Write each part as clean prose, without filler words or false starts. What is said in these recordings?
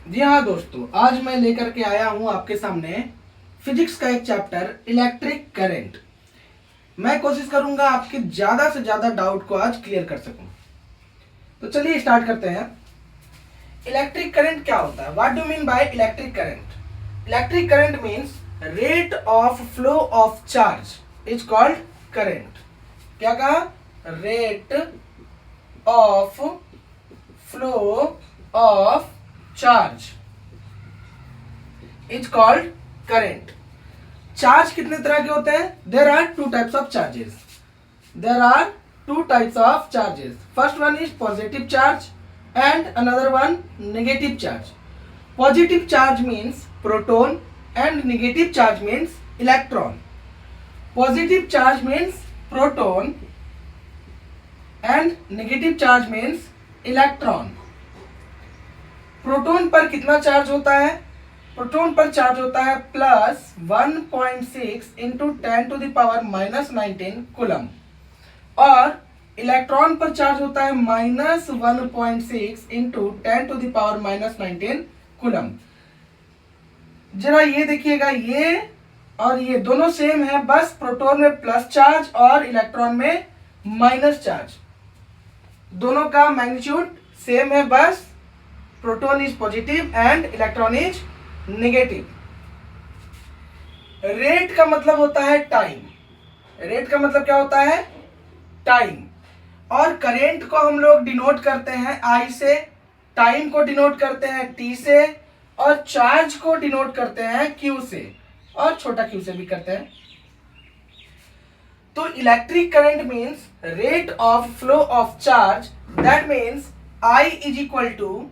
जी हाँ दोस्तों, आज मैं लेकर के आया हूँ आपके सामने फिजिक्स का एक चैप्टर इलेक्ट्रिक करंट। मैं कोशिश करूंगा आपके ज़्यादा से ज़्यादा डाउट को आज क्लियर कर सकूं। तो चलिए स्टार्ट करते हैं। इलेक्ट्रिक करंट क्या होता है? What do mean by electric current? Electric current means rate of flow of charge is called current. क्या कहा? Rate of flow of charge is called current. Charge कितने तरह के होते हैं? There are two types of charges. There are two types of charges. First one is positive charge and another one negative charge. Positive charge means proton and negative charge means electron. Positive charge means proton and negative charge means electron. Proton पर कितना charge होता है? Proton पर charge होता है plus 1.6 into 10⁻⁻19 coulomb, और electron पर charge होता है माइनस 1.6 इंटू 10⁻⁻19 कूलम। जरा ये देखिएगा, ये और ये दोनों सेम है, बस प्रोटॉन में प्लस चार्ज और इलेक्ट्रॉन में माइनस चार्ज। दोनों का मैग्नीट्यूड सेम है, बस proton is positive and electron is negative. Rate का मतलब होता है टाइम। रेट का मतलब क्या होता है? टाइम। और करेंट को हम लोग डिनोट करते हैं आई से, टाइम को डिनोट करते हैं टी से, और चार्ज को डिनोट करते हैं क्यू से, और छोटा क्यू से भी करते हैं। तो electric current means rate of flow of charge, that means I is equal to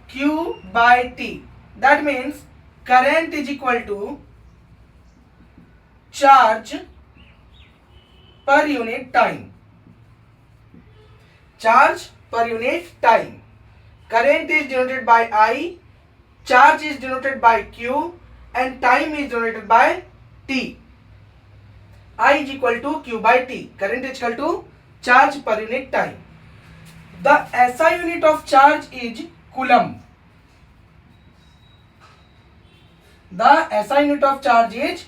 Q by T. That means current is equal to charge per unit time. Charge per unit time. Current is denoted by I, charge is denoted by Q, and time is denoted by T. I is equal to Q by T. Current is equal to charge per unit time. The SI unit of charge is coulomb. The SI unit of charge is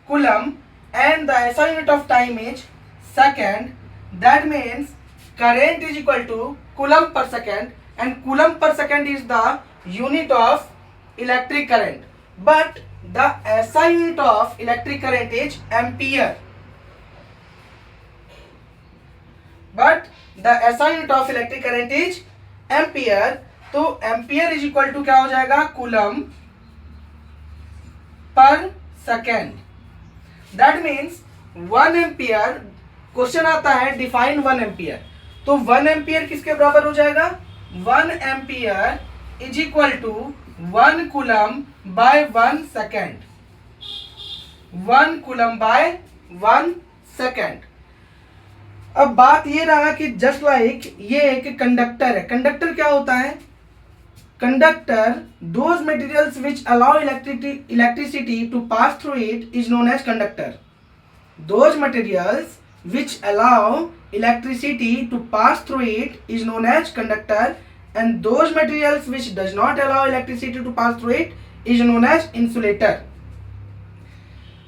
coulomb and the SI unit of time is second. That means current is equal to coulomb per second, and coulomb per second is the unit of electric current. But the SI unit of electric current is ampere. But the SI unit of electric current is ampere. तो ampere is equal to क्या हो जाएगा? Coulomb per second. That means 1 ampere. Question आता है define 1 ampere, तो 1 ampere किसके बराबर हो जाएगा? 1 ampere is equal to 1 coulomb by 1 second. 1 coulomb by 1 second. अब बात ये रहा कि जस्ट लाइक ये एक कंडक्टर है। कंडक्टर क्या होता है? Conductor, those materials which allow electricity to pass through it is known as conductor. Those materials which allow electricity to pass through it is known as conductor, and those materials which does not allow electricity to pass through it is known as insulator.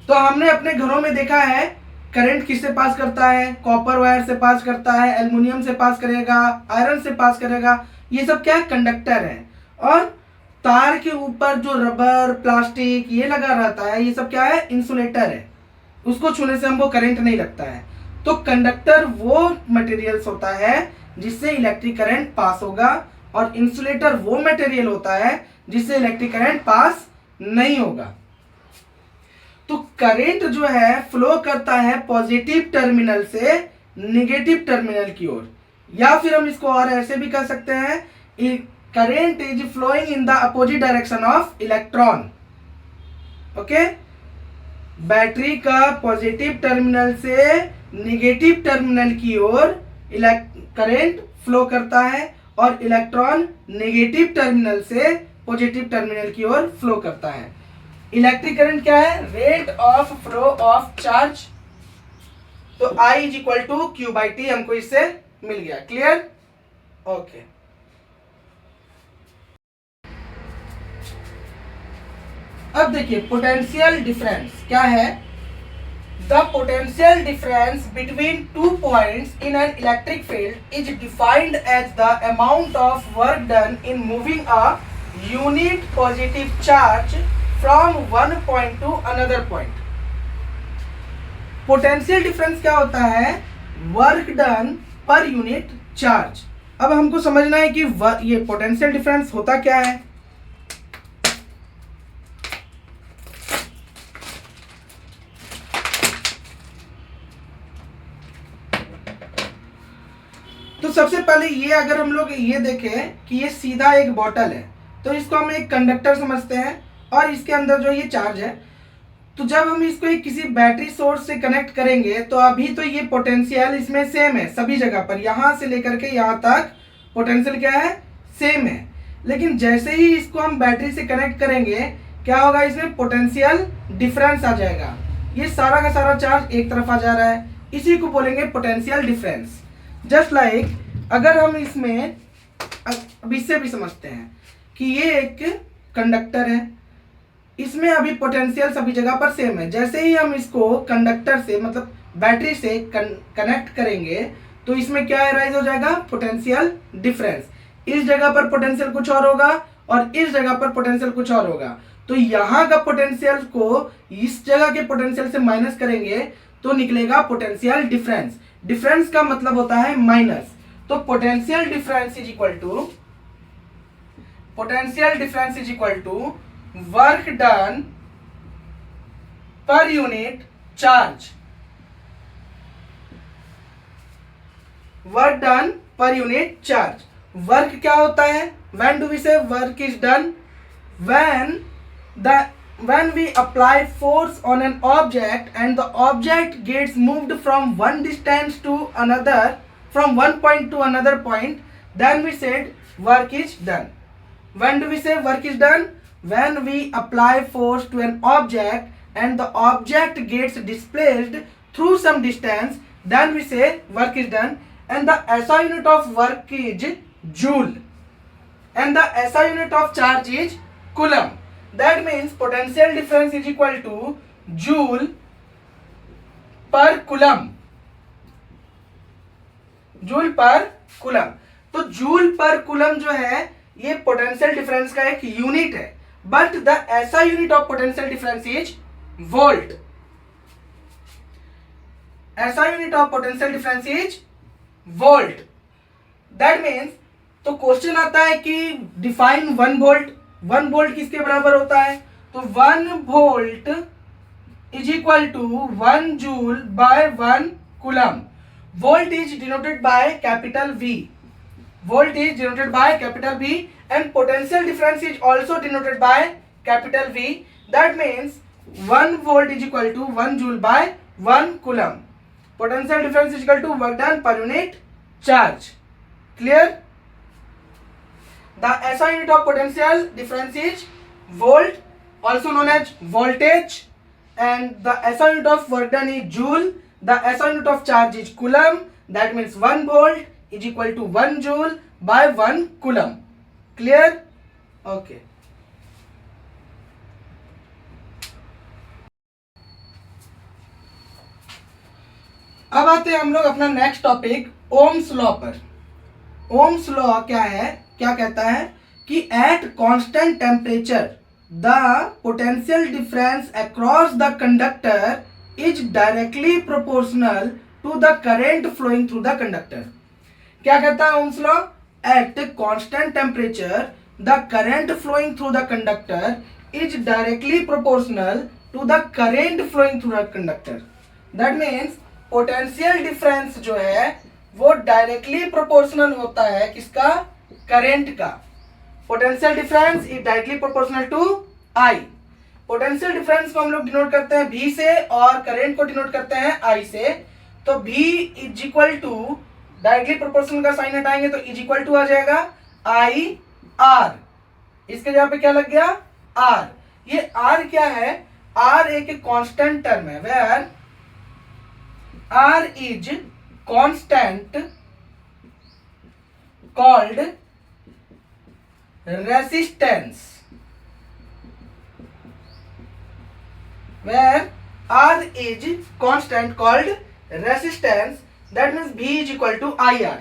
तो हमने अपने घरों में देखा है current किससे पास करता है? कॉपर वायर से पास करता है, एल्युमिनियम से पास करेगा, आयरन से पास करेगा। ये सब क्या है? कंडक्टर है। और तार के ऊपर जो रबर, प्लास्टिक ये लगा रहता है, ये सब क्या है? इंसुलेटर है। उसको छूने से हमको करंट नहीं लगता है। तो कंडक्टर वो मटेरियल्स होता है जिससे इलेक्ट्रिक करंट पास होगा, और इंसुलेटर वो मटेरियल होता है जिससे इलेक्ट्रिक करंट पास नहीं होगा। तो करंट जो है फ्लो करता है पॉजिटिव टर्मिनल से नेगेटिव टर्मिनल की ओर, या फिर हम इसको और ऐसे भी कर सकते हैं, current is flowing in the opposite direction of electron. Okay? Battery का पॉजिटिव टर्मिनल से नेगेटिव टर्मिनल की ओर करंट फ्लो करता है, और इलेक्ट्रॉन नेगेटिव टर्मिनल से पॉजिटिव टर्मिनल की ओर फ्लो करता है। इलेक्ट्रिक करंट क्या है? Rate of flow of charge. तो I is equal to Q by T हमको इससे मिल गया। क्लियर? ओके। अब देखिए पोटेंशियल डिफरेंस क्या है। The potential difference between two points in an electric field is defined as the amount of work done in moving a unit positive charge from one point to another point. Potential difference क्या होता है? Work done per unit charge. अब हमको समझना है कि ये potential difference होता क्या है। तो सबसे पहले ये अगर हम लोग ये देखें कि ये सीधा एक बॉटल है, तो इसको हम एक कंडक्टर समझते हैं और इसके अंदर जो ये चार्ज है, तो जब हम इसको एक किसी बैटरी सोर्स से कनेक्ट करेंगे तो अभी तो ये पोटेंशियल इसमें सेम है सभी जगह पर, यहाँ से लेकर के यहाँ तक पोटेंशियल क्या है? सेम है। लेकिन जैसे ही इसको हम बैटरी से कनेक्ट करेंगे क्या होगा? इसमें पोटेंशियल डिफरेंस आ जाएगा। ये सारा का सारा चार्ज एक तरफ आ जा रहा है, इसी को बोलेंगे पोटेंशियल डिफरेंस। जस्ट लाइक अगर हम इसमें अब इससे भी समझते हैं कि ये एक कंडक्टर है, इसमें अभी पोटेंशियल सभी जगह पर सेम है। जैसे ही हम इसको कंडक्टर से मतलब बैटरी से कनेक्ट करेंगे तो इसमें क्या राइज हो जाएगा? Potential difference. इस जगह पर पोटेंशियल कुछ और होगा और इस जगह पर पोटेंशियल कुछ और होगा। तो यहाँ का पोटेंशियल को इस जगह के पोटेंशियल से माइनस करेंगे तो निकलेगा पोटेंशियल डिफरेंस। डिफरेंस का मतलब होता है माइनस। तो potential difference is equal to work done per unit charge. Work done per unit charge. Work क्या होता है? When do we say work is done? when we apply force on an object and the object gets moved from one distance to another, from one point to another point, then we said work is done. When do we say work is done? When we apply force to an object and the object gets displaced through some distance, then we say work is done. And the SI unit of work is joule and the SI unit of charge is coulomb. That means potential difference is equal to joule per coulomb. Joule per coulomb. तो joule per coulomb जो है ये potential difference का एक unit है, but the SI unit of potential difference is volt. SI unit of potential difference is volt. That means तो question आता है कि डिफाइन 1 वोल्ट। 1 वोल्ट किसके बराबर होता है? तो 1 volt is equal to 1 joule by 1 coulomb. Volt is denoted by capital V. Volt is denoted by capital V and potential difference is also denoted by capital V. That means 1 volt is equal to 1 joule by 1 coulomb. Potential difference is equal to work done per unit charge. Clear? The SI unit of potential difference is volt, also known as voltage, and the SI unit of work done is joule. The SI unit of charge is coulomb. That means 1 volt is equal to 1 joule by 1 coulomb. Clear? Okay. अब आते हैं हम लोग अपना next topic Ohm's law पर। Ohms law क्या है? क्या कहता है कि eight constant temperature the potential difference across the conductor is directly proportional to the current flowing through the conductor. क्या कहता है Ohm's law? At constant temperature, the current flowing through the conductor is directly proportional to the current flowing through the conductor. That means potential difference जो है वो directly proportional होता है किसका? current का। Potential difference is directly proportional to I. Potential difference को हम लोग डिनोट करते हैं V से और करंट को डिनोट करते हैं I से। तो V is equal to directly proportional का साइन हटाएंगे तो इज इक्वल टू आ जाएगा I R। इसके जगह पे क्या लग गया? R। ये R क्या है? R एक कांस्टेंट टर्म है, where R is constant called resistance. where R is constant called resistance, that means V is equal to IR.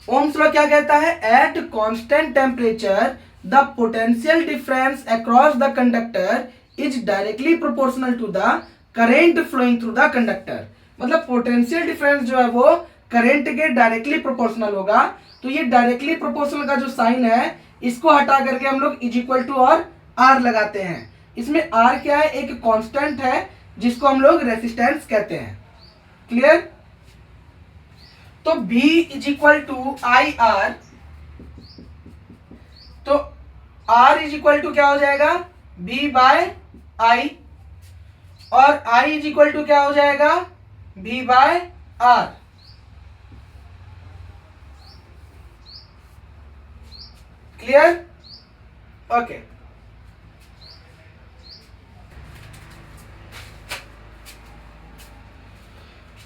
Ohm's law क्या कहता है? At constant temperature the potential difference across the conductor is directly proportional to the current flowing through the conductor. मतलब potential difference जो है वो current के directly proportional होगा. तो ये डायरेक्टली प्रोपोर्शनल का जो साइन है इसको हटा करके हम लोग इज इक्वल टू और आर लगाते हैं. इसमें आर क्या है? एक कांस्टेंट है जिसको हम लोग रेसिस्टेंस कहते हैं. क्लियर? तो V is equal to I R. तो R इज इक्वल टू क्या हो जाएगा? V by I. और I इज इक्वल टू क्या हो जाएगा? V by R. Clear? Okay.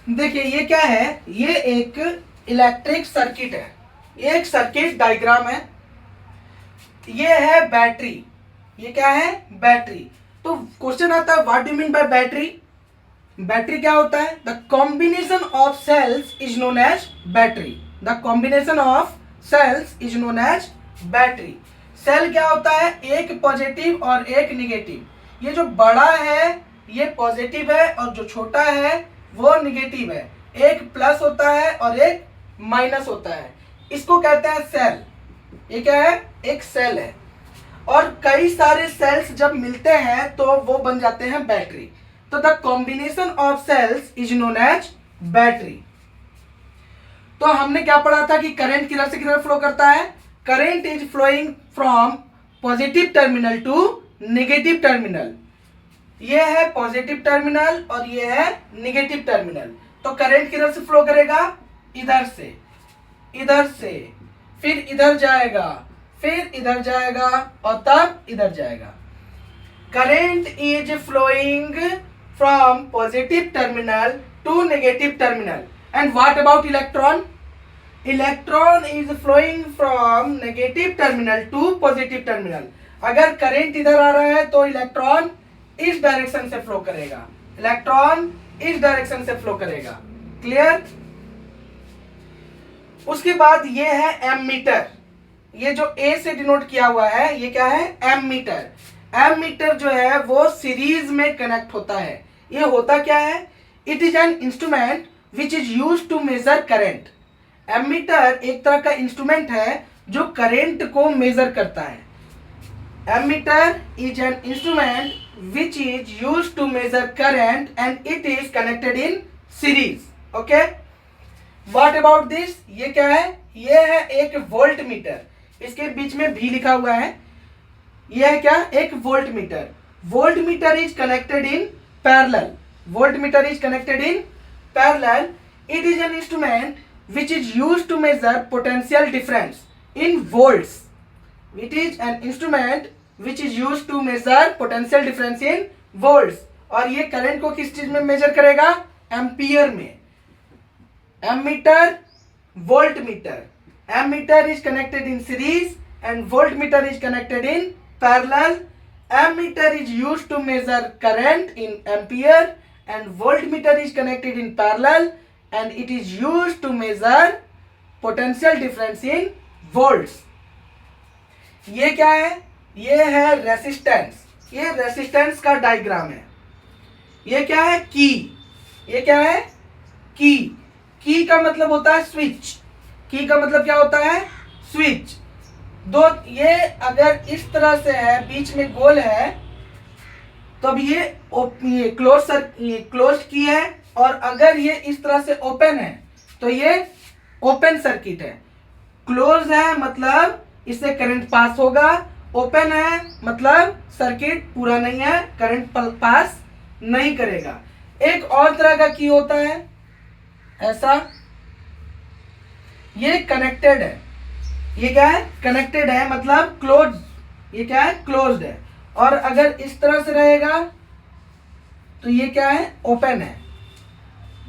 देखिए ये क्या है? ये एक इलेक्ट्रिक सर्किट है. ये एक सर्किट डायग्राम है. ये है बैटरी. ये क्या है? बैटरी. तो क्वेश्चन आता है what do you mean by battery? Battery क्या होता है? The combination of cells is known as battery. The combination of cells is known as battery. Cell क्या होता है? एक पॉजिटिव और एक निगेटिव. ये जो बड़ा है ये पॉजिटिव है और जो छोटा है वो निगेटिव है. एक प्लस होता है और एक माइनस होता है. इसको कहते हैं सेल. ये क्या है? एक सेल है. और कई सारे सेल्स जब मिलते हैं तो वो बन जाते हैं बैटरी. तो the combination of cells is known as battery. तो हमने क्या पढ़ा था कि करंट किधर से किधर फ्लो करता है? Current is flowing from positive terminal to negative terminal. ये है पॉजिटिव टर्मिनल और ये है निगेटिव टर्मिनल. तो करंट किधर से फ्लो करेगा? इधर से, इधर से, फिर इधर जाएगा, फिर इधर जाएगा और तब इधर जाएगा. Current is flowing from positive terminal to negative terminal. And what about electron? Electron is flowing from negative terminal to positive terminal. अगर करंट इधर आ रहा है तो इलेक्ट्रॉन इस डायरेक्शन से फ्लो करेगा. इलेक्ट्रॉन इस डायरेक्शन से फ्लो करेगा. क्लियर? उसके बाद ये है एमीटर. ये जो ए से डिनोट किया हुआ है ये क्या है? एमीटर. एमीटर जो है वो सीरीज में कनेक्ट होता है. ये होता क्या है? It is an instrument which is use to measure current. Ammeter एक तरह का इंस्ट्रूमेंट है जो करेंट को मेजर करता है. Ammeter is an instrument which is used to measure current and it is connected in series. Okay? What about this? ये क्या है? ये है एक वोल्ट मीटर. इसके बीच में भी लिखा हुआ है. ये है क्या? एक volt meter. Volt meter is connected in parallel. Volt meter is connected in parallel. It is an instrument which is used to measure potential difference in volts. It is an instrument which is used to measure potential difference in volts. और ये current को किस चीज में major करेगा? Ampere में. Ammeter, voltmeter. Ammeter is connected in series and voltmeter is connected in parallel. Ammeter is used to measure current in ampere and voltmeter is connected in parallel and it is used to measure potential difference in volts. ये क्या है? ये है resistance. ये resistance का diagram है. ये क्या है? की. ये क्या है? की. की का मतलब होता है स्विच. की का मतलब क्या होता है? स्विच. दो ये अगर इस तरह से है, बीच में गोल है, तो अब ये क्लोज की है. और अगर ये इस तरह से ओपन है तो ये ओपन सर्किट है. क्लोज है मतलब इससे करंट पास होगा. ओपन है मतलब सर्किट पूरा नहीं है, करंट पास नहीं करेगा. एक और तरह का की होता है ऐसा. ये कनेक्टेड है. ये क्या है? कनेक्टेड है मतलब क्लोज. ये क्या है? क्लोज्ड है. और अगर इस तरह से रहेगा तो ये क्या है? ओपन है.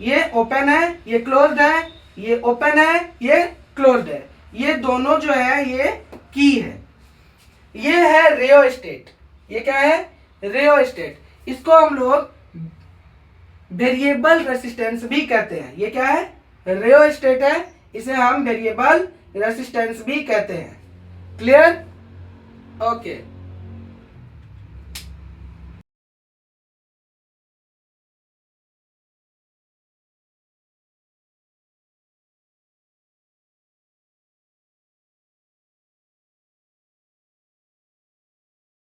ये ओपन है, ये क्लोज्ड है. ये ओपन है, ये क्लोज्ड है. ये दोनों जो है ये की है. ये है रियोस्टेट. ये क्या है? रियोस्टेट. इसको हम लोग वेरिएबल रेसिस्टेंस भी कहते हैं। ये क्या है? रियोस्टेट है, इसे हम वेरिएबल रेसिस्टेंस भी कहते हैं। क्लियर? ओके।